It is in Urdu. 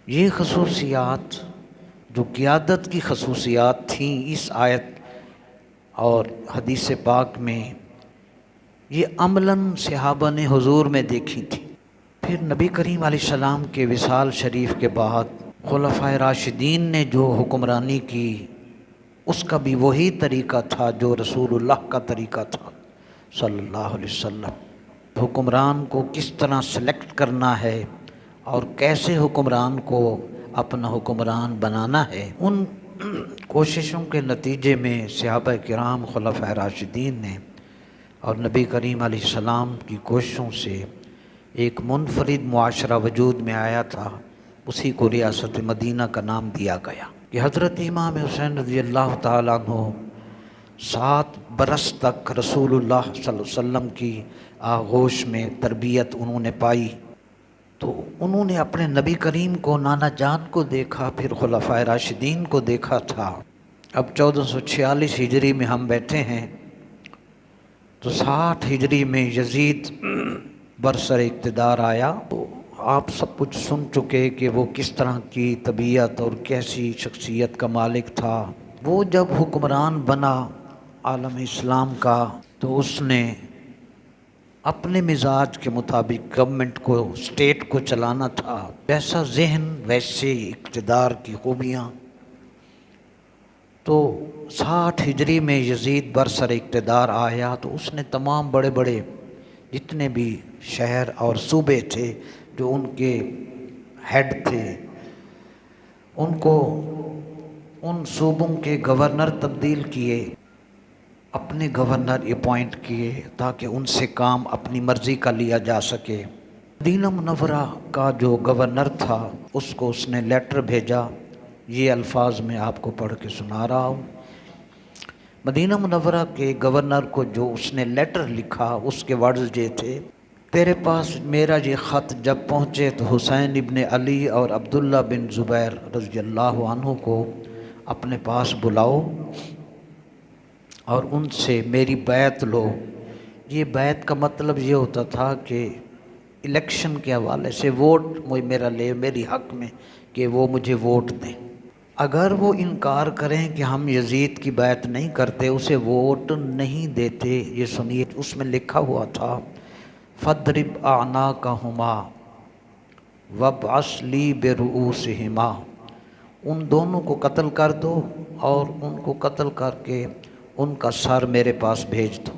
یہ خصوصیات جو قیادت کی خصوصیات تھیں اس آیت اور حدیث پاک میں، یہ عملاً صحابہ نے حضور میں دیکھی تھی۔ پھر نبی کریم علیہ السلام کے وصال شریف کے بعد خلفائے راشدین نے جو حکمرانی کی، اس کا بھی وہی طریقہ تھا جو رسول اللہ کا طریقہ تھا صلی اللہ علیہ وسلم۔ حکمران کو کس طرح سلیکٹ کرنا ہے اور کیسے حکمران کو اپنا حکمران بنانا ہے، ان کوششوں کے نتیجے میں صحابہ کرام خلفائے راشدین نے اور نبی کریم علیہ السلام کی کوششوں سے ایک منفرد معاشرہ وجود میں آیا تھا۔ اسی کو ریاست مدینہ کا نام دیا گیا کہ حضرت امام حسین رضی اللہ تعالیٰ عنہ 7 برس تک رسول اللہ صلی اللہ علیہ وسلم کی آغوش میں تربیت انہوں نے پائی، تو انہوں نے اپنے نبی کریم کو، نانا جان کو دیکھا، پھر خلفائے راشدین کو دیکھا تھا۔ اب 1446 ہجری میں ہم بیٹھے ہیں، تو 60 ہجری میں یزید برسر اقتدار آیا۔ تو آپ سب کچھ سن چکے کہ وہ کس طرح کی طبیعت اور کیسی شخصیت کا مالک تھا۔ وہ جب حکمران بنا عالم اسلام کا، تو اس نے اپنے مزاج کے مطابق گورنمنٹ کو، اسٹیٹ کو چلانا تھا۔ جیسا ذہن ویسے اقتدار کی خوبیاں۔ تو 60 ہجری میں یزید برسر اقتدار آیا، تو اس نے تمام بڑے بڑے جتنے بھی شہر اور صوبے تھے جو ان کے ہیڈ تھے، ان کو ان صوبوں کے گورنر تبدیل کیے، اپنے گورنر اپوائنٹ کیے تاکہ ان سے کام اپنی مرضی کا لیا جا سکے۔ مدینہ منورہ کا جو گورنر تھا، اس کو اس نے لیٹر بھیجا، یہ الفاظ میں آپ کو پڑھ کے سنا رہا ہوں۔ مدینہ منورہ کے گورنر کو جو اس نے لیٹر لکھا، اس کے ورڈز یہ تھے: تیرے پاس میرا یہ خط جب پہنچے تو حسین ابن علی اور عبداللہ بن زبیر رضی اللہ عنہ کو اپنے پاس بلاؤ اور ان سے میری بیعت لو۔ یہ بیعت کا مطلب یہ ہوتا تھا کہ الیکشن کے حوالے سے ووٹ میرا لے، میری حق میں کہ وہ مجھے ووٹ دیں۔ اگر وہ انکار کریں کہ ہم یزید کی بیعت نہیں کرتے، اسے ووٹ نہیں دیتے، یہ سنیے، اس میں لکھا ہوا تھا: فَاضْرِبْ أَعْنَاقَهُمَا وَابْعَثْ لِي بِرُءُوسِهِمَا، ان دونوں کو قتل کر دو اور ان کو قتل کر کے ان کا سر میرے پاس بھیج دو۔